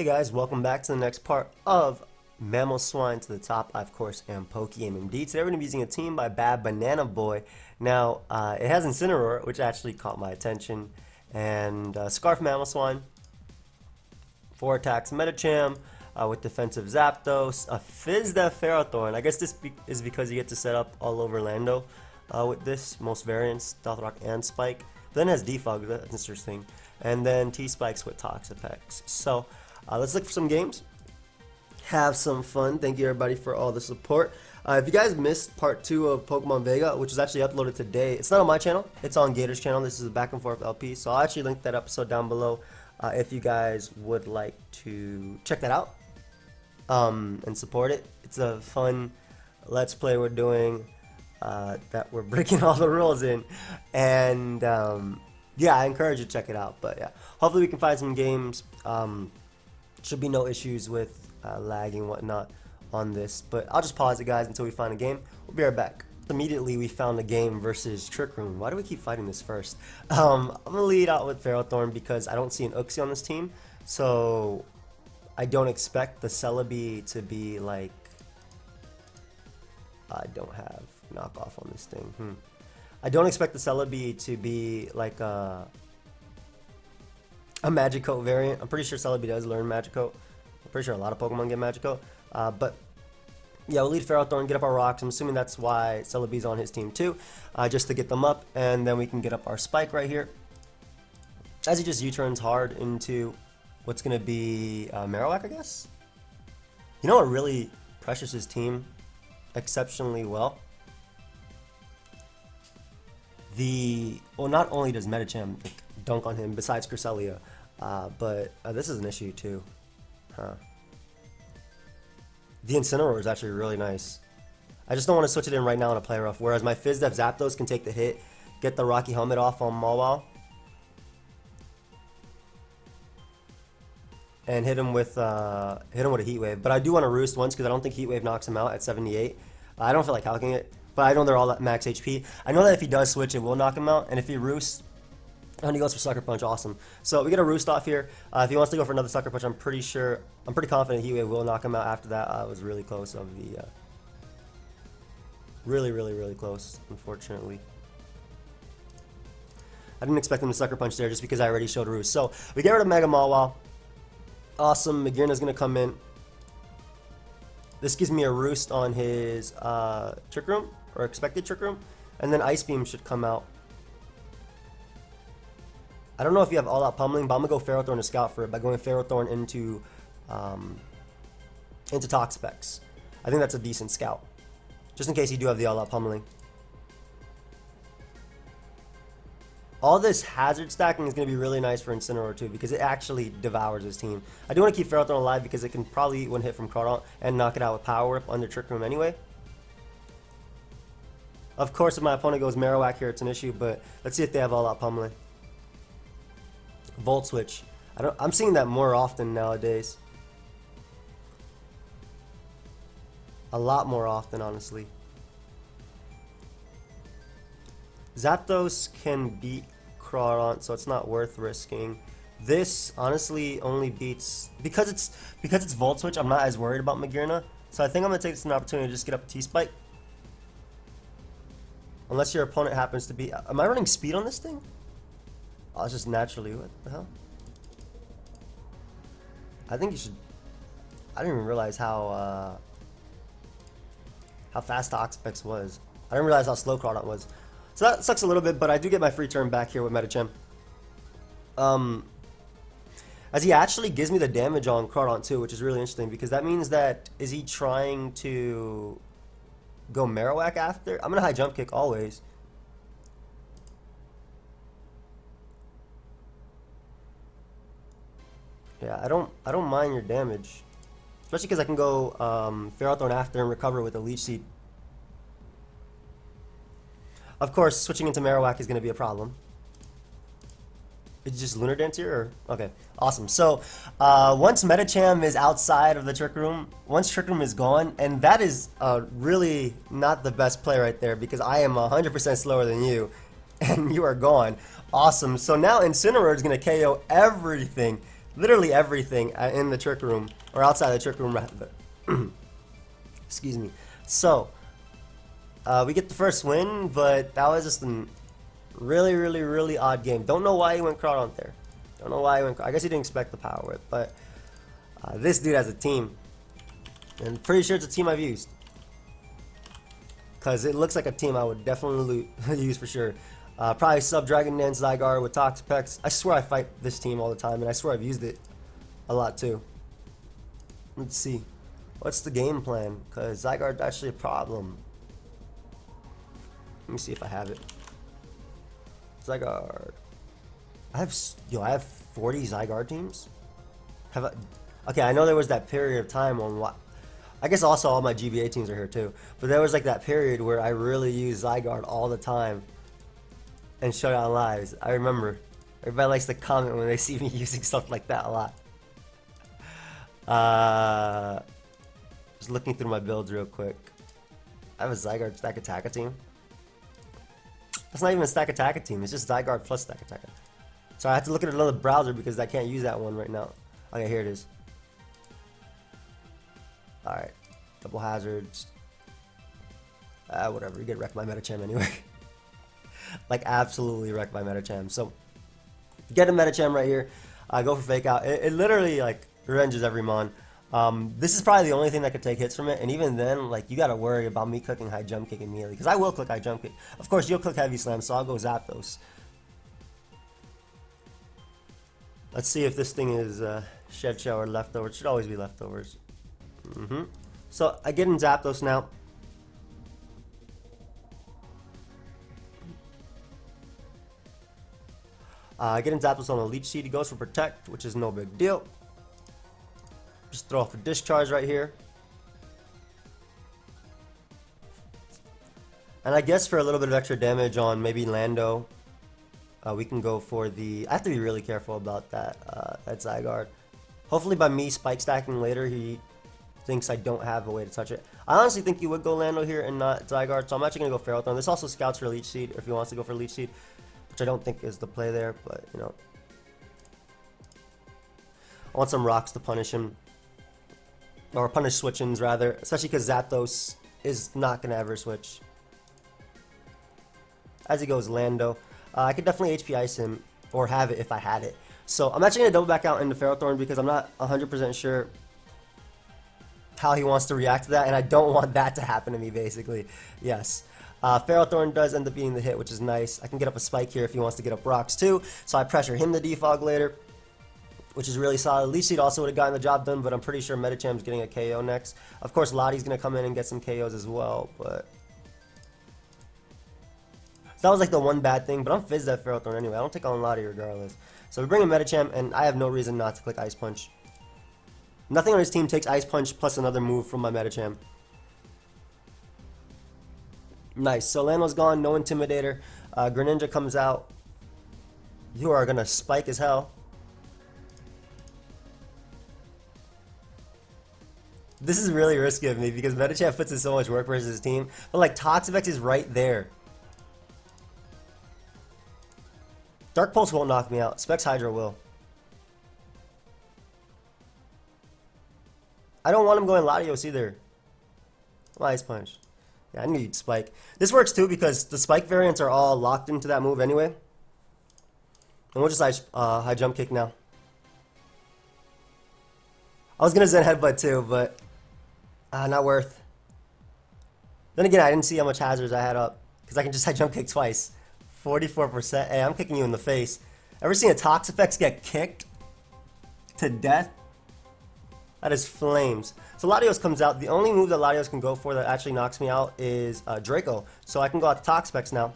Hey guys, welcome back to the next part of Mamoswine to the Top. I, of course, am PokeaimMD. Today we're going to be using a team by Bad Banana Boy. Now, it has Incineroar, which actually caught my attention, and Scarf Mamoswine, 4 attacks Medicham, with defensive Zapdos, a Fizdef Ferrothorn. I guess this is because you get to set up all over Lando with this, most variants, Stealth Rock and Spike. But then it has Defog, that's interesting. And then T-Spikes with Toxapex. So, let's look for some games, have some fun. Thank you everybody for all the support. If you guys missed part 2 of Pokemon Vega, which was actually uploaded today, it's not on my channel, it's on Gator's channel. This is a back and forth LP, so I'll actually link that episode down below if you guys would like to check that out and support it. It's a fun let's play we're doing that we're breaking all the rules in, and yeah, I encourage you to check it out. But yeah, hopefully we can find some games. Should be no issues with lagging and whatnot on this, but I'll just pause it, guys, until we find a game. We'll be right back. Immediately we found a game versus Trick Room. Why do we keep fighting this first? I'm gonna lead out with Ferrothorn because I don't see an Uxie on this team, so I don't expect the Celebi to be like, I don't have knockoff on this thing. I don't expect the Celebi to be like a Magicoat variant. I'm pretty sure Celebi does learn Magicoat. I'm pretty sure a lot of Pokemon get Magicoat. But yeah, we'll lead Ferrothorn, get up our rocks. I'm assuming that's why Celebi's on his team too, just to get them up, and then we can get up our Spike right here. As he just U-turns hard into what's going to be Marowak, I guess? You know what really pressures his team exceptionally well? Well, not only does Medicham dunk on him, besides Cresselia, but this is an issue too. The Incineroar is actually really nice. I just don't want to switch it in right now on a play rough, whereas my Fizdef Zapdos can take the hit, get the Rocky Helmet off on Mawile, and hit him with a Heat Wave. But I do want to Roost once because I don't think Heat Wave knocks him out at 78. I don't feel like calcing it, but I know they're all at max HP. I know that if he does switch, it will knock him out, and if he Roosts, and he goes for Sucker Punch, awesome. So we get a Roost off here. If he wants to go for another Sucker Punch, I'm pretty confident Heat Wave will knock him out after that. It was really close of the, really close, unfortunately. I didn't expect him to Sucker Punch there just because I already showed Roost. So we get rid of Mega Mawile. Awesome, Magearna's gonna come in. This gives me a Roost on his Trick Room, or expected Trick Room, and then Ice Beam should come out. I don't know if you have All Out Pummeling, but I'm gonna go Ferrothorn to scout for it by going Ferrothorn into Toxapex. I think that's a decent scout, just in case you do have the All Out Pummeling. All this hazard stacking is going to be really nice for Incineroar too, because it actually devours his team. I do want to keep Ferrothorn alive because it can probably eat one hit from Crawdaunt and knock it out with Power Whip under Trick Room anyway. Of course, if my opponent goes Marowak here, it's an issue, but let's see if they have All Out Pummeling. Volt Switch. I'm seeing that more often nowadays. A lot more often, honestly. Zapdos can beat Crawdaunt, so it's not worth risking. This honestly only beats because it's Volt Switch. I'm not as worried about Magearna, so I think I'm gonna take this as an opportunity to just get up T-Spike. Unless your opponent happens to be. Am I running speed on this thing? Oh, it's just naturally. What the hell? I think you should. I didn't even realize how fast Toxapex was. I didn't realize how slow Crawdaunt was. So that sucks a little bit, but I do get my free turn back here with Medicham. As he actually gives me the damage on Crawdaunt too, which is really interesting because that means that, is he trying to go Marowak after? I'm gonna high jump kick always. Yeah, I don't mind your damage, especially because I can go Ferrothorn after and recover with a Leech Seed. Of course, switching into Marowak is going to be a problem. It's just Lunar Dance here? Or? Okay, awesome. So, once Medicham is outside of the Trick Room, once Trick Room is gone, and that is really not the best play right there because I am 100% slower than you, and you are gone. Awesome. So now Incineroar is going to KO everything literally everything in the trick room, or outside the trick room rather. Excuse me. So, we get the first win, but that was just a really odd game. Don't know why he went Crawdaunt there. Don't know why he went. I guess he didn't expect the Power Whip, but this dude has a team, and pretty sure it's a team I've used, because it looks like a team I would definitely use for sure. Probably sub Dragon Dance Zygarde with Toxapex. I swear I fight this team all the time, and I swear I've used it a lot too. Let's see. What's the game plan? Because Zygarde's actually a problem. Let me see if I have it. Zygarde. I have 40 Zygarde teams? Have I? Okay, I know there was that period of time on what. I guess also all my GBA teams are here too. But there was like that period where I really used Zygarde all the time. And Showdown Lives. I remember. Everybody likes to comment when they see me using stuff like that a lot. Just looking through my builds real quick. I have a Zygarde Stack Attacker team. That's not even a Stack Attacker team. It's just Zygarde plus Stack Attacker. So I have to look at another browser because I can't use that one right now. Okay, here it is. Alright. Double hazards. Whatever. You get wrecked by Metacham anyway. Like, absolutely wrecked by Metacham. So, get a Metacham right here. Go for Fake Out. It literally, like, revenges every Mon. This is probably the only thing that could take hits from it. And even then, like, you gotta worry about me clicking High Jump Kick immediately. Because I will click High Jump Kick. Of course, you'll click Heavy Slam, so I'll go Zapdos. Let's see if this thing is Shed Shell or Leftovers. It should always be Leftovers. So, I get in Zapdos now. Getting Zapdos on a Leech Seed, he goes for Protect, which is no big deal. Just throw off a Discharge right here. And I guess for a little bit of extra damage on maybe Lando, we can go for the. I have to be really careful about that Zygarde. Hopefully by me spike stacking later, he thinks I don't have a way to touch it. I honestly think you would go Lando here and not Zygarde, so I'm actually going to go Ferrothorn. This also scouts for Leech Seed if he wants to go for Leech Seed, which I don't think is the play there, but you know. I want some rocks to punish him. Or punish switch-ins rather, especially because Zapdos is not going to ever switch. As he goes Lando. I could definitely HP Ice him, or have it if I had it. So I'm actually going to double back out into Ferrothorn because I'm not 100% sure how he wants to react to that, and I don't want that to happen to me basically. Yes. Ferrothorn does end up being the hit, which is nice. I can get up a Spike here if he wants to get up rocks too, so I pressure him to defog later, which is really solid. Leech Seed also would have gotten the job done, but I'm pretty sure Metacham's getting a KO next. Of course, Lottie's going to come in and get some KOs as well, but. So that was like the one bad thing, but I'm fizzed at Ferrothorn anyway. I don't take on Lottie regardless. So we bring in Metacham, and I have no reason not to click Ice Punch. Nothing on his team takes Ice Punch plus another move from my Metacham. Nice. So Lando's gone, no Intimidator. Greninja comes out. You are going to spike as hell. This is really risky of me because Metacham puts in so much work versus his team. But like Toxapex is right there. Dark Pulse won't knock me out. Specs Hydro will. I don't want him going Latios either. Ice Punch. Yeah, I need Spike. This works too because the Spike variants are all locked into that move anyway. And we'll just High Jump Kick now. I was going to Zen Headbutt too, but not worth. Then again, I didn't see how much hazards I had up because I can just High Jump Kick twice. 44%. Hey, I'm kicking you in the face. Ever seen a Toxapex get kicked to death? That is flames. So Latios comes out. The only move that Latios can go for that actually knocks me out is Draco. So I can go out to Toxapex now.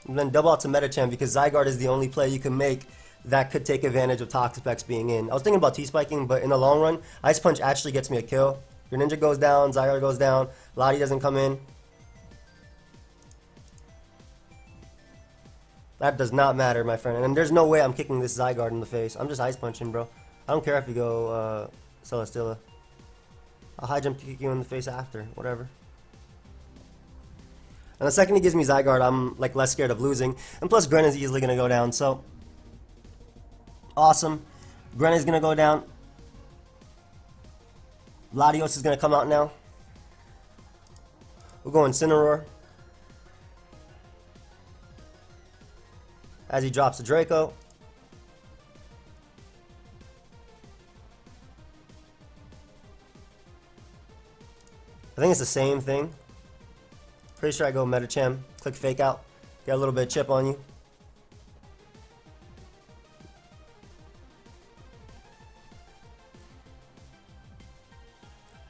And then double out to Metacham because Zygarde is the only play you can make that could take advantage of Toxapex being in. I was thinking about T-Spiking, but in the long run, Ice Punch actually gets me a kill. Greninja goes down, Zygarde goes down, Lottie doesn't come in. That does not matter, my friend. And there's no way I'm kicking this Zygarde in the face. I'm just Ice Punching, bro. I don't care if you go Celesteela. I'll High Jump kick you in the face after, whatever. And the second he gives me Zygarde, I'm like less scared of losing. And plus Gren is easily gonna go down, so awesome. Gren is gonna go down. Latios is gonna come out now. We'll go Incineroar. As he drops the Draco. I think it's the same thing. Pretty sure I go Medicham, click Fake Out, get a little bit of chip on you.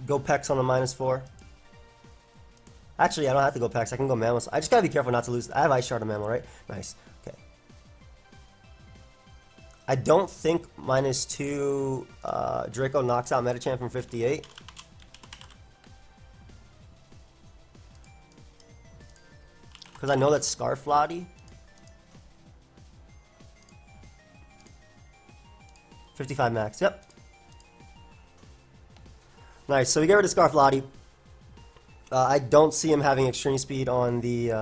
Go Pex on the -4. Actually, I don't have to go Pex. I can go Mamos. I just gotta be careful not to lose. I have Ice Shard on Mammo, right? Nice. Okay. I don't think -2 Draco knocks out Medicham from 58. Because I know that's Scarf Lottie. 55 max, yep. Nice, so we get rid of Scarf Lottie. I don't see him having extreme speed on the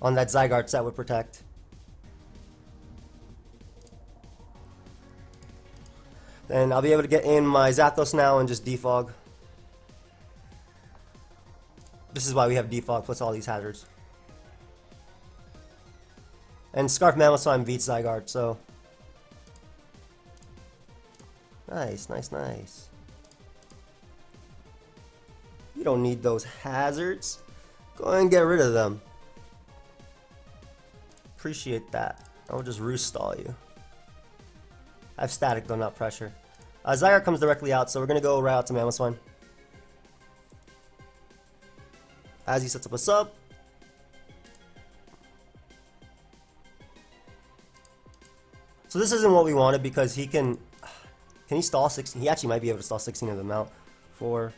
on that Zygarde set with Protect. Then I'll be able to get in my Zapdos now and just defog. This is why we have defog plus all these hazards. And Scarf Mamoswine beats Zygarde, so nice, nice, nice. You don't need those hazards. Go ahead and get rid of them. Appreciate that. I'll just roost stall you. I have static though, not pressure. Zygarde comes directly out, so we're gonna go right out to Mamoswine. As he sets up a sub. So this isn't what we wanted because he can he stall 16? He actually might be able to stall 16 of them out. For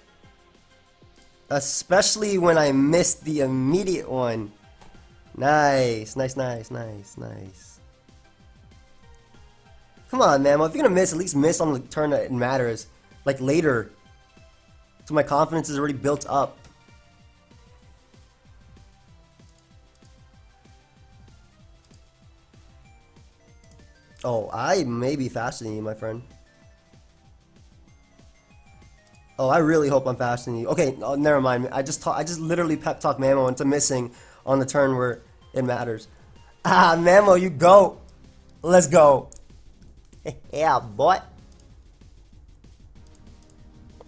especially when I missed the immediate one. Nice, nice, nice, nice, nice. Come on, man. Well, if you're gonna miss, at least miss on the turn that it matters. Like later. So my confidence is already built up. Oh, I may be faster than you, my friend. Oh, I really hope I'm faster than you. Okay, oh, never mind. I just literally pep talk Mamo into missing on the turn where it matters. Ah, Mamo, you go. Let's go. Yeah, boy.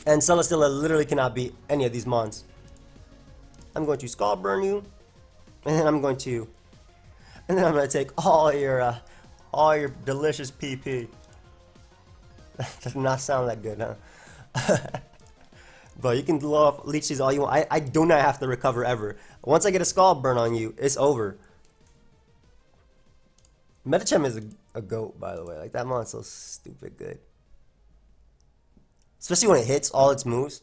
And Celesteela literally cannot beat any of these mons. I'm going to Skull Burn you, and then I'm going to take all your delicious PP. That does not sound that good, huh? But you can blow off leech seeds all you want. I do not have to recover ever. Once I get a Skull Burn on you, it's over. Medicham is a goat, by the way. Like, that mon's so stupid good. Especially when it hits all its moves.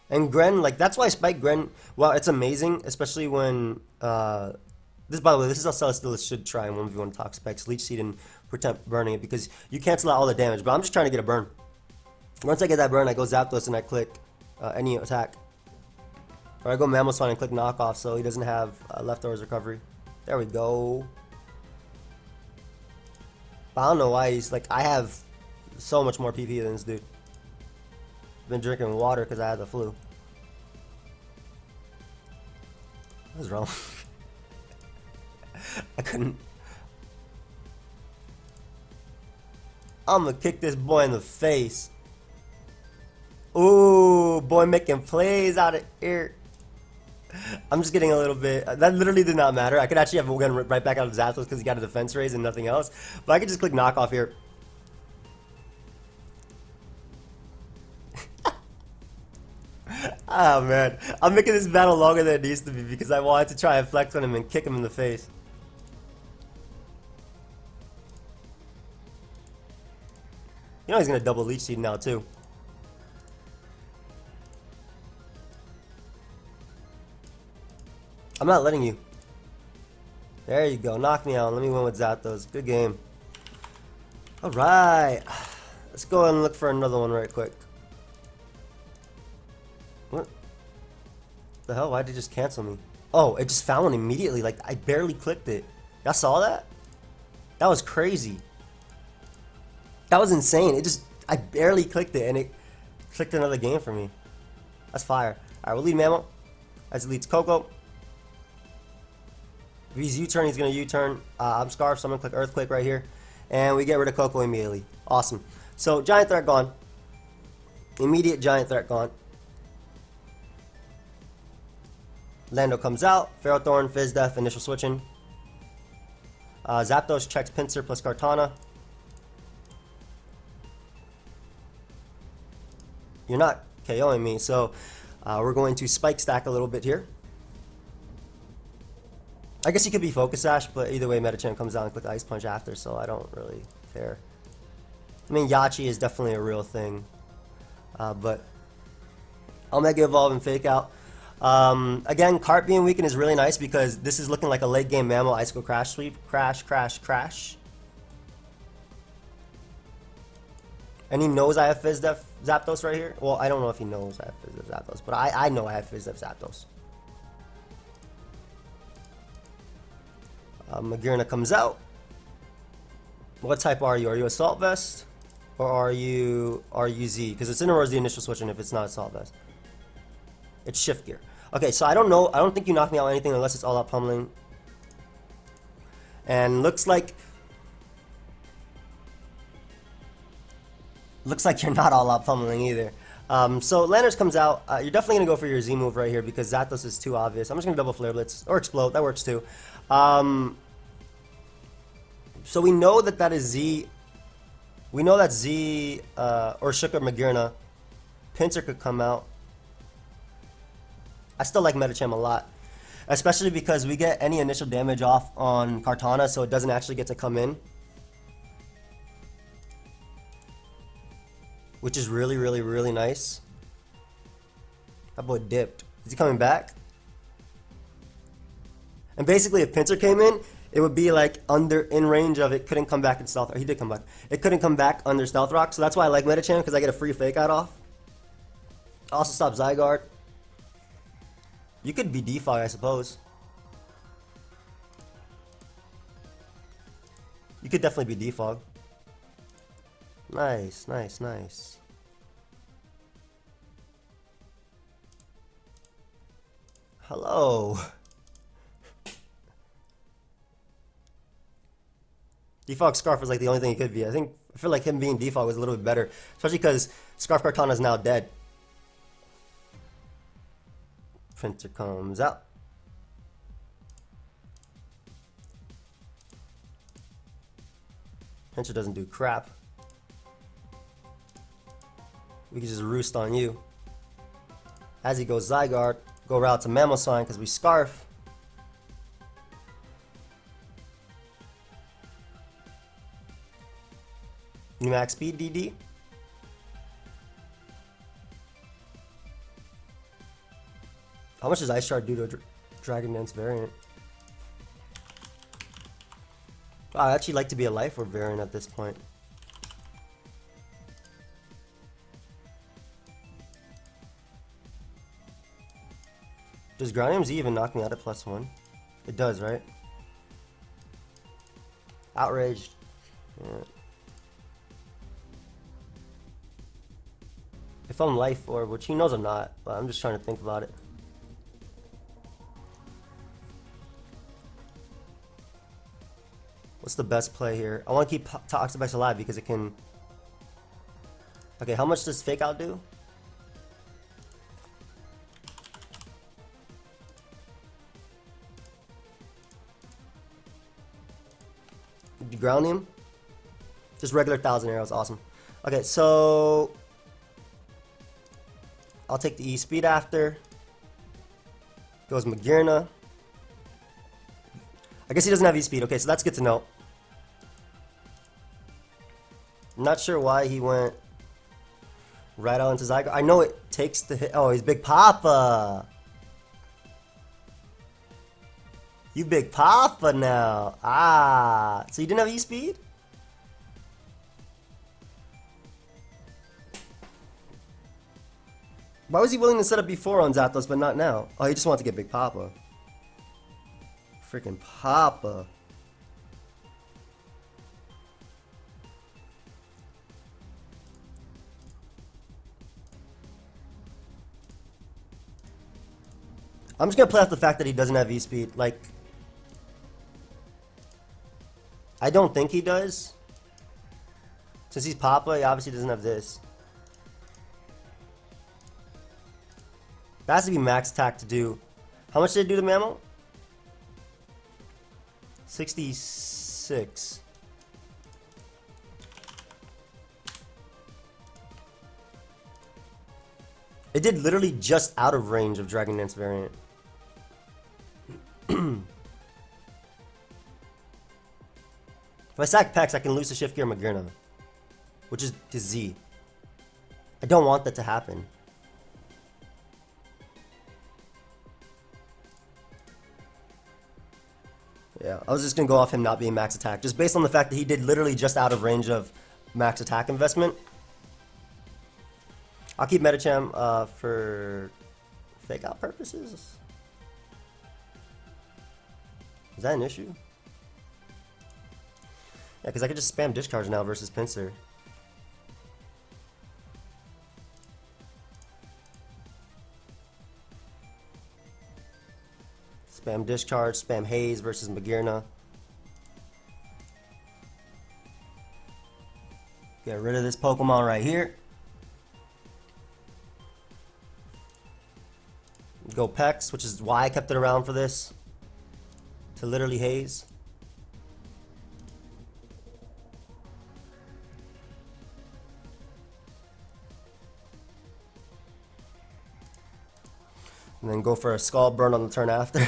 And Gren, like, that's why I spike Gren. Well, it's amazing, especially when this, by the way, this is how Celesteela should try in 1v1 Talk Specs, Leech Seed and Pretend burning it, because you cancel out all the damage, but I'm just trying to get a burn. Once I get that burn, I go Zapdos and I click any attack. Or I go Mamoswine and click Knockoff so he doesn't have leftovers recovery. There we go. But I don't know why he's like, I have so much more PP than this dude. I've been drinking water because I had the flu. What's wrong? I couldn't. I'm gonna kick this boy in the face. Ooh, boy making plays out of here. I'm just getting a little bit. That literally did not matter. I could actually have gotten right back out of Zapdos because he got a defense raise and nothing else. But I could just click knockoff here. Oh man, I'm making this battle longer than it needs to be because I wanted to try and flex on him and kick him in the face. You know he's gonna double Leech Seed now too. I'm not letting you. There you go. Knock me out. Let me win with Zapdos. Good game. Alright. Let's go and look for another one right quick. What the hell? Why did it just cancel me? Oh, it just found immediately. Like, I barely clicked it. Y'all saw that? That was crazy. That was insane. I barely clicked it and it clicked another game for me. That's fire. Alright, we'll lead Mamo. As it leads Coco. If he's U-turn, he's going to U-turn. I'm Scarf, so I'm going to click Earthquake right here. And we get rid of Coco immediately. Awesome. So, Giant Threat gone. Immediate Giant Threat gone. Lando comes out. Ferrothorn, Fizz Death, initial switching. Zapdos checks Pinsir plus Kartana. You're not KOing me, so we're going to Spike Stack a little bit here. I guess he could be Focus Sash, but either way, Medicham comes out and click Ice Punch after, so I don't really care. I mean, Yachi is definitely a real thing, but I'll Mega Evolve and Fake Out. Again, Cart being weakened is really nice because this is looking like a late game Mamo Icicle Crash sweep. Crash, crash, crash. And he knows I have Fizz Def Zapdos right here. Well, I don't know if he knows I have Fizz Def Zapdos, but I know I have Fizz Def Zapdos. Magearna comes out. What type are you? Are you Assault Vest? Or are you Z? Because Incineroar is the initial switch, and if it's not Assault Vest, it's Shift Gear. Okay, so I don't know. I don't think you knock me out anything unless it's all out pummeling. And looks like you're not all out pummeling either. So Landers comes out. You're definitely gonna go for your Z move right here because Zapdos is too obvious. I'm just gonna double Flare Blitz or Explode. That works too. So we know that is Z. We know that Z or Shook or Magearna. Pinsir could come out. I still like Medicham a lot, especially because we get any initial damage off on Kartana, so it doesn't actually get to come in, which is really, really, really nice. That boy dipped. Is he coming back? And basically, if Pinsir came in, it would be like in range of it. Couldn't come back in Stealth. He did come back. It couldn't come back under Stealth Rock, so that's why I like Medicham because I get a free Fake Out off. Also stop Zygarde. You could be Defog, I suppose. You could definitely be Defog. Nice, nice, nice. Hello. Defog Scarf is like the only thing he could be. I feel like him being Defog was a little bit better, especially because Scarf Kartana is now dead. Pinsir comes out. Pinsir doesn't do crap. We can just roost on you. As he goes Zygarde, go route to Mamoswine because we Scarf. New max speed DD. How much does Ice Shard do to a Dragon Dance variant? I'd actually like to be a Life Orb variant at this point. Does Ground Z even knock me out at +1? It does, right? Outraged. Yeah. If I'm Life Orb, which he knows I'm not, but I'm just trying to think about it. What's the best play here? I want to keep Toxapex alive because it can... Okay, how much does Fake Out do? Did you ground him? Just regular 1,000 arrows, awesome. Okay, so... I'll take the E-Speed after. Goes Magearna. I guess he doesn't have E-Speed. Okay, so that's good to know. I'm not sure why he went right out into Zygarde. I know it takes the hit. Oh, he's Big Papa. You Big Papa now. Ah, so you didn't have E-Speed? Why was he willing to set up before on Zapdos, but not now? Oh, he just wanted to get Big Papa. Freaking Papa. I'm just gonna play off the fact that he doesn't have V-Speed. Like, I don't think he does. Since he's Papa, he obviously doesn't have this. That has to be max attack to do. How much did it do to Mamo? 66. It did literally just out of range of Dragon Dance variant. If I sack Pex, I can lose to Shift Gear Magearna, which is to Z. I don't want that to happen. Yeah, I was just gonna go off him not being max attack, just based on the fact that he did literally just out of range of max attack investment. I'll keep Medicham for fake out purposes. Is that an issue? Yeah, because I could just spam Discharge now versus Pinsir. Spam Discharge, spam Haze versus Magearna. Get rid of this Pokemon right here. Go Pex, which is why I kept it around for this. To literally Haze. And then go for a Skull Burn on the turn after.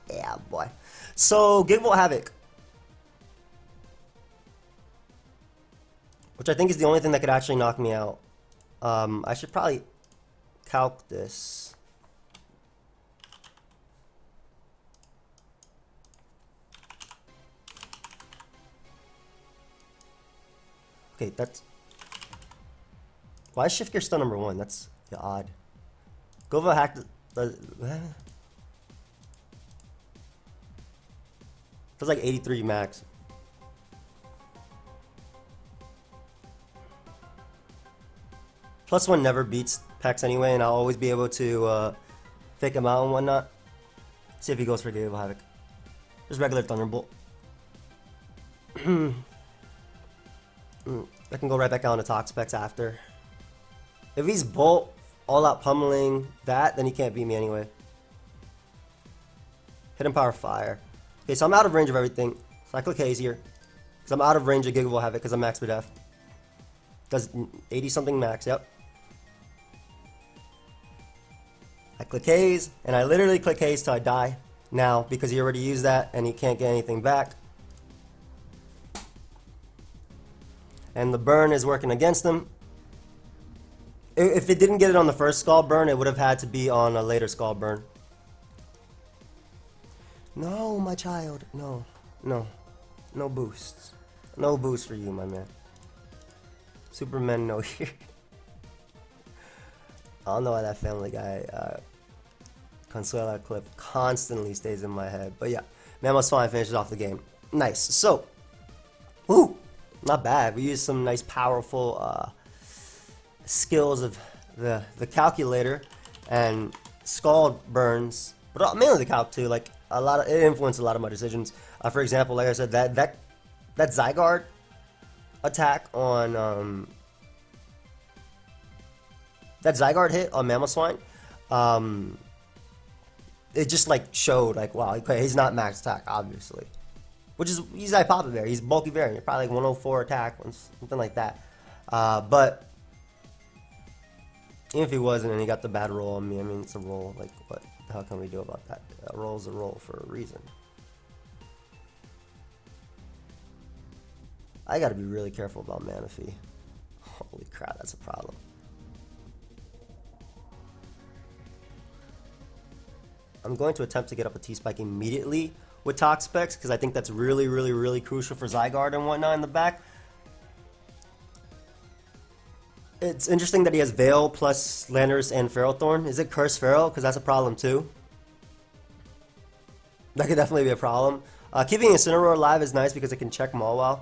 Yeah, boy. So, Gigavolt Havoc. Which I think is the only thing that could actually knock me out. I should probably calc this. Okay, that's... Why is Shift Gear still number 1? That's odd. Gova hacked the... That's like 83 max. +1 never beats Pex anyway, and I'll always be able to fake him out and whatnot. See if he goes for Gigavolt Havoc. Just regular Thunderbolt. I can go right back down to Toxapex after. If he's Bolt, all out pummeling that, then he can't beat me anyway. Hidden Power Fire. Okay, so I'm out of range of everything. So I click Haze here. Because I'm out of range of Gigavolt Havoc because I'm max F. Does 80 something max, yep. I click Haze, and I literally click Haze till I die now because he already used that and he can't get anything back. And the burn is working against him. If it didn't get it on the first Skull Burn, it would have had to be on a later Skull Burn. No, my child. No. No. No boosts. No boost for you, my man. Superman no here. I don't know why that Family Guy Consuela clip constantly stays in my head. But yeah, Mamoswine finishes off the game. Nice. So, woo, not bad. We used some nice powerful skills of the calculator and Skull Burns, but mainly the calc too. Like it influenced a lot of my decisions. For example, like I said, that Zygarde attack on that Zygarde hit on Mamoswine, it just like showed like, wow, okay, he's not max attack obviously, which is he's Papa Bear, he's bulky variant, probably like 104 attack, something like that. But even if he wasn't and he got the bad roll on me, I mean, it's a roll. Like, what the hell can we do about that? A roll's a roll for a reason. I gotta be really careful about Manaphy. Holy crap, that's a problem. I'm going to attempt to get up a T-Spike immediately with Toxapex because I think that's really, really, really crucial for Zygarde and whatnot in the back. It's interesting that he has Veil plus Landorus and Ferrothorn. Is it Curse Feral? Because that's a problem too. That could definitely be a problem. Keeping Incineroar alive is nice because it can check Mawile.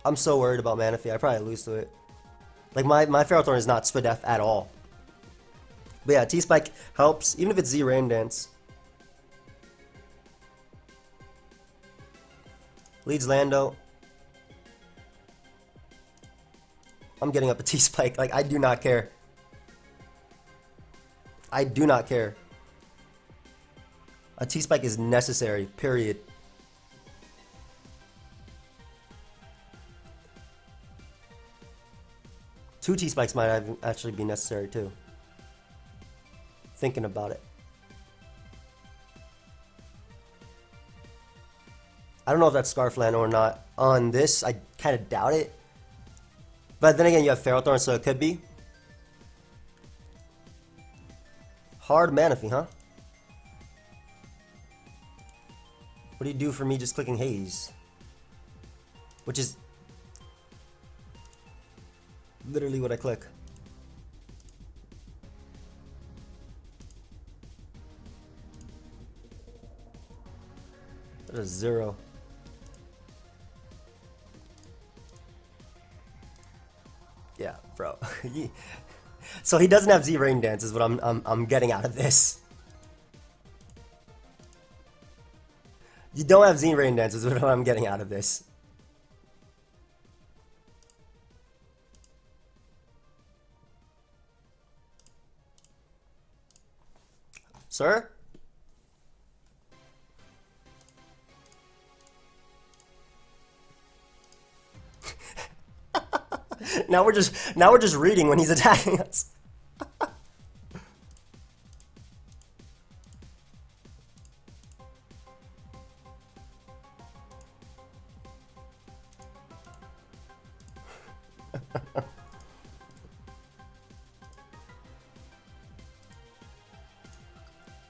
I'm so worried about Manaphy. I probably lose to it. Like my Ferrothorn is not Spadef at all. But yeah, T-Spike helps, even if it's Z Rain Dance. Leads Lando. I'm getting up a T-Spike. Like, I do not care. I do not care. A T-Spike is necessary, period. Two T-Spikes might actually be necessary too. Thinking about it. I don't know if that's Scarfland or not on this. I kind of doubt it. But then again, you have Ferrothorn, so it could be. Hard Manaphy, huh? What do you do for me just clicking Haze? Which is literally what I click. That is 0. Yeah, bro. So he doesn't have Z Rain Dance is what I'm getting out of this. You don't have Z Rain Dance is what I'm getting out of this. Sir? Now we're just reading when he's attacking us.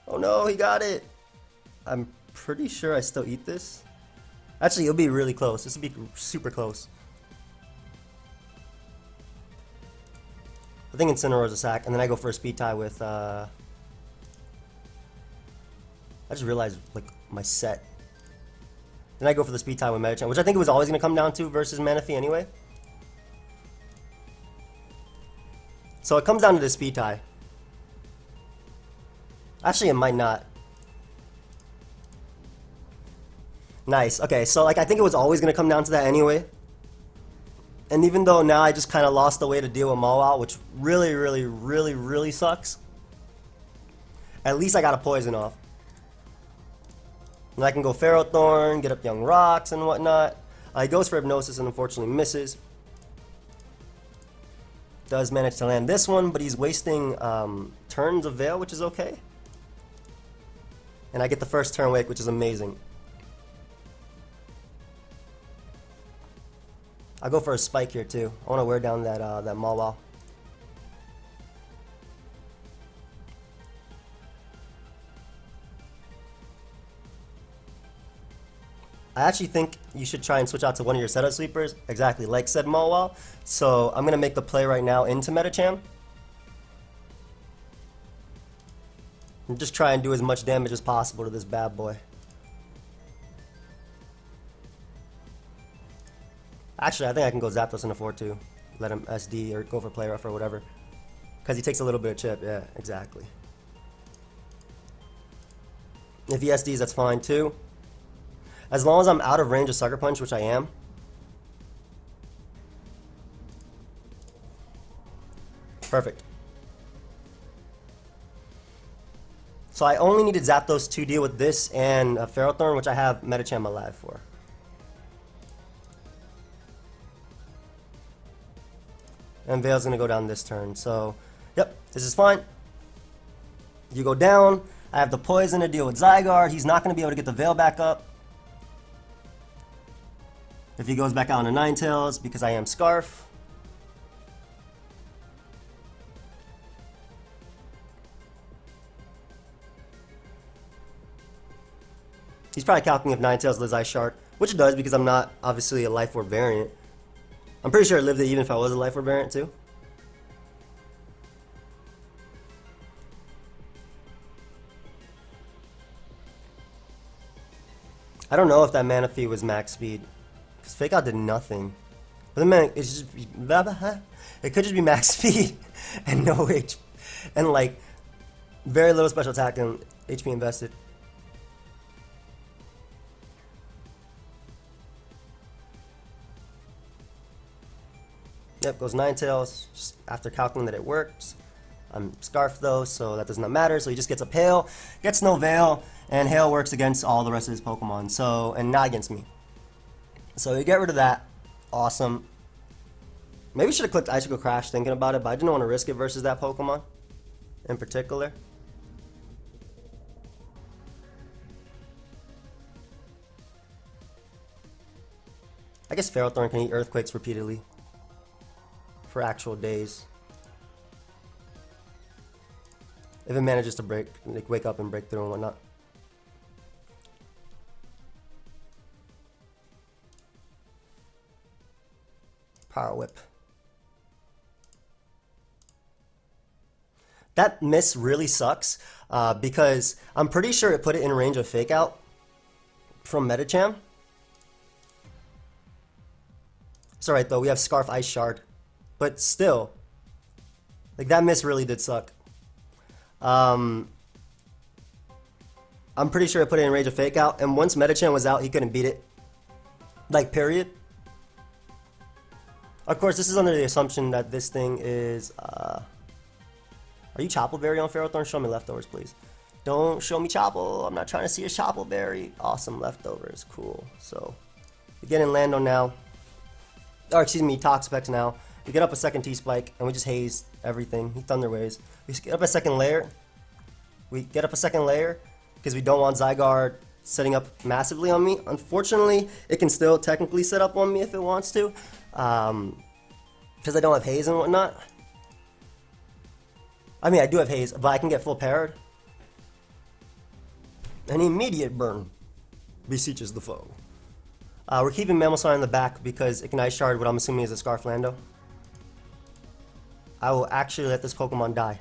Oh no, he got it. I'm pretty sure I still eat this. Actually, it'll be really close. This will be super close. I think Incineroar's a sack, and then I go for a speed tie with, I just realized, like, my set. Then I go for the speed tie with Medicham, which I think it was always going to come down to versus Manaphy anyway. So it comes down to the speed tie. Actually, it might not. Nice. Okay, so, like, I think it was always going to come down to that anyway. And even though now I just kind of lost the way to deal with Mawile, which really sucks. At least I got a poison off. And I can go Ferrothorn, get up Young Rocks and whatnot. He goes for Hypnosis and unfortunately misses. Does manage to land this one, but he's wasting turns of Veil, which is okay. And I get the first turn wake, which is amazing. I'll go for a Spike here too. I want to wear down that that Mawile. I actually think you should try and switch out to one of your setup sweepers, exactly like said Mawile. So I'm gonna make the play right now into Medicham. And just try and do as much damage as possible to this bad boy. Actually, I think I can go Zapdos in a 4-2. Let him SD or go for play rough or whatever. Because he takes a little bit of chip. Yeah, exactly. If he SDs, that's fine too. As long as I'm out of range of Sucker Punch, which I am. Perfect. So I only needed Zapdos to deal with this and Ferrothorn, which I have Medicham alive for. And Veil's gonna go down this turn. So, yep, this is fine. You go down. I have the poison to deal with Zygarde. He's not gonna be able to get the Veil back up. If he goes back out into Ninetales, because I am Scarf. He's probably calculating if Ninetales lives Ice Shard, which it does because I'm not obviously a Life Orb variant. I'm pretty sure it lived it even if I was a Life Orb variant too. I don't know if that mana fee was max speed, because Fake Out did nothing. But then man, it's just it could just be max speed and no H, and like very little special attack and HP invested. Yep, goes Ninetales, just after calculating that it works. I'm Scarf though, so that does not matter. So he just gets a Hail, gets no Veil, and Hail works against all the rest of his Pokemon. So, and not against me. So you get rid of that. Awesome. Maybe should have clicked Icicle Crash thinking about it, but I didn't want to risk it versus that Pokemon in particular. I guess Ferrothorn can eat Earthquakes repeatedly for actual days. If it manages to break, like wake up and break through and whatnot. Power Whip. That miss really sucks because I'm pretty sure it put it in range of Fake Out from Medicham. It's alright though, we have Scarf Ice Shard. But still, like that miss really did suck. I'm pretty sure it put it in range of Fake Out, and once Medicham was out, he couldn't beat it. Like, period. Of course, this is under the assumption that this thing is, Are you Choppleberry on Ferrothorn? Show me leftovers, please. Don't show me Chopple. I'm not trying to see a Choppleberry. Awesome, leftovers. Cool. So, we get in Lando now. Or, excuse me, Toxapex now. We get up a second T-Spike, and we just haze everything. He Thunder Waves. We get up a second layer. Because we don't want Zygarde setting up massively on me. Unfortunately, it can still technically set up on me if it wants to. Because I don't have haze and whatnot. I mean, I do have haze, but I can get full parried. An immediate burn beseeches the foe. We're keeping Mamoswine in the back because it can Ice Shard what I'm assuming is a Scarf Lando. I will actually let this Pokemon die.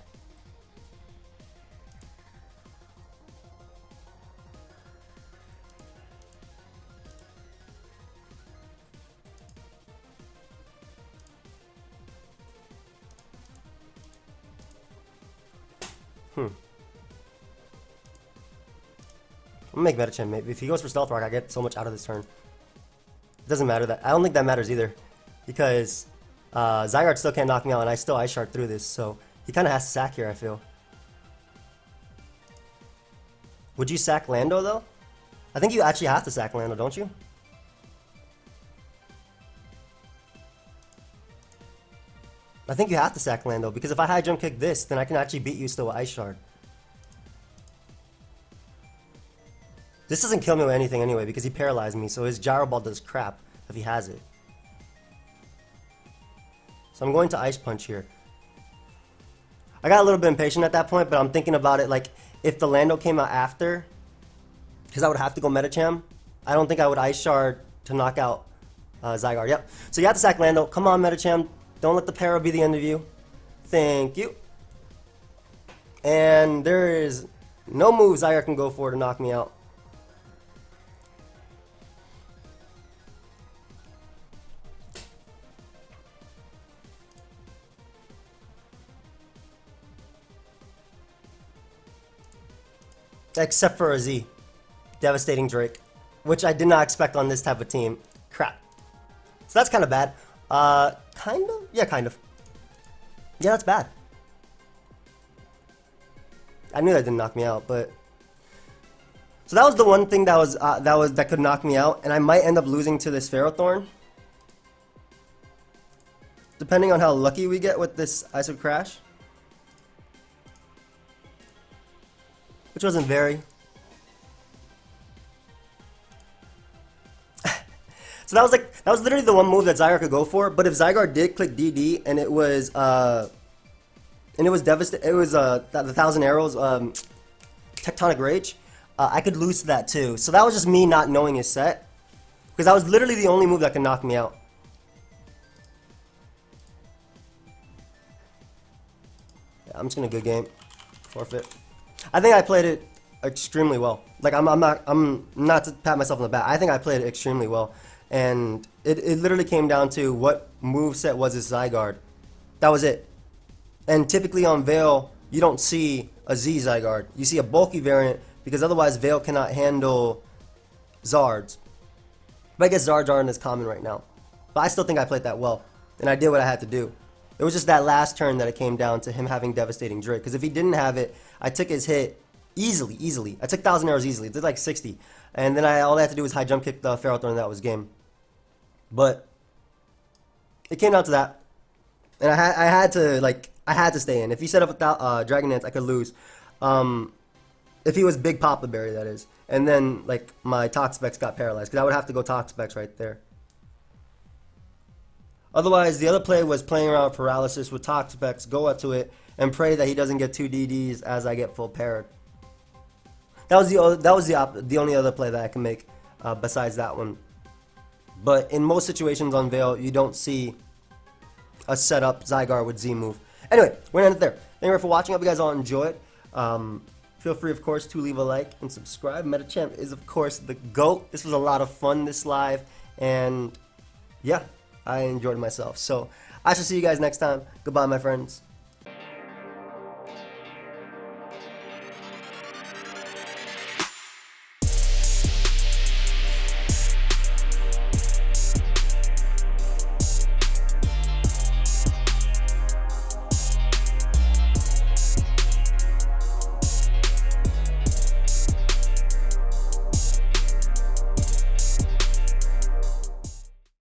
I'm gonna make Medicham. Maybe if he goes for Stealth Rock, I get so much out of this turn. It doesn't matter that. I don't think that matters either, because Zygarde still can't knock me out, and I still Ice Shard through this. So he kind of has to sack here. I feel. Would you sack Lando though? I think you actually have to sack Lando, don't you? I think you have to sack Lando, because if I high jump kick this, then I can actually beat you still with Ice Shard. This doesn't kill me with anything anyway, because he paralyzed me, so his Gyro Ball does crap if he has it. So I'm going to Ice Punch here. I got a little bit impatient at that point, but I'm thinking about it like, if the Lando came out after, because I would have to go Medicham, I don't think I would Ice Shard to knock out Zygarde. Yep. So you have to sack Lando. Come on, Medicham. Don't let the para be the end of you. Thank you. And there is no move Zygarde can go for to knock me out. Except for a Z. Devastating Drake. Which I did not expect on this type of team. Crap. So that's kind of bad. Kind of? Yeah, kind of. Yeah, that's bad. I knew that didn't knock me out, but... So that was the one thing that could knock me out, and I might end up losing to this Ferrothorn. Depending on how lucky we get with this Icicle Crash. Which wasn't very. So that was literally the one move that Zygarde could go for. But if Zygarde did click DD and it was devastating, it was the 1,000 Arrows Tectonic Rage, I could lose to that too. So that was just me not knowing his set, because that was literally the only move that could knock me out. I'm just gonna good game. Forfeit. I think I played it extremely well. Like I'm not to pat myself on the back. I think I played it extremely well. And it literally came down to what moveset was his Zygarde. That was it. And typically on Veil, you don't see a Z Zygarde. You see a bulky variant because otherwise Veil cannot handle Zards. But I guess Zards aren't as common right now. But I still think I played that well. And I did what I had to do. It was just that last turn that it came down to him having Devastating Drake. Because if he didn't have it, I took his hit easily. I took 1,000 arrows easily. It did like 60. And then all I had to do was high jump kick the Feral Thorn and that was game. But it came down to that. And I had to stay in. If he set up without Dragon Dance, I could lose. If he was Big Papa Berry, that is. And then, like, my Toxapex got paralyzed. Because I would have to go Toxapex right there. Otherwise, the other play was playing around with Paralysis with Toxapex, go up to it, and pray that he doesn't get 2 DDs as I get full paired. That was the only other play that I can make besides that one. But in most situations on Veil, you don't see a setup Zygarde with Z move. Anyway, we're gonna end it there. Thank you for watching. Hope you guys all enjoy it. Feel free, of course, to leave a like and subscribe. Metachamp is, of course, the GOAT. This was a lot of fun, this live, and yeah, I enjoyed myself. So I shall see you guys next time. Goodbye, my friends.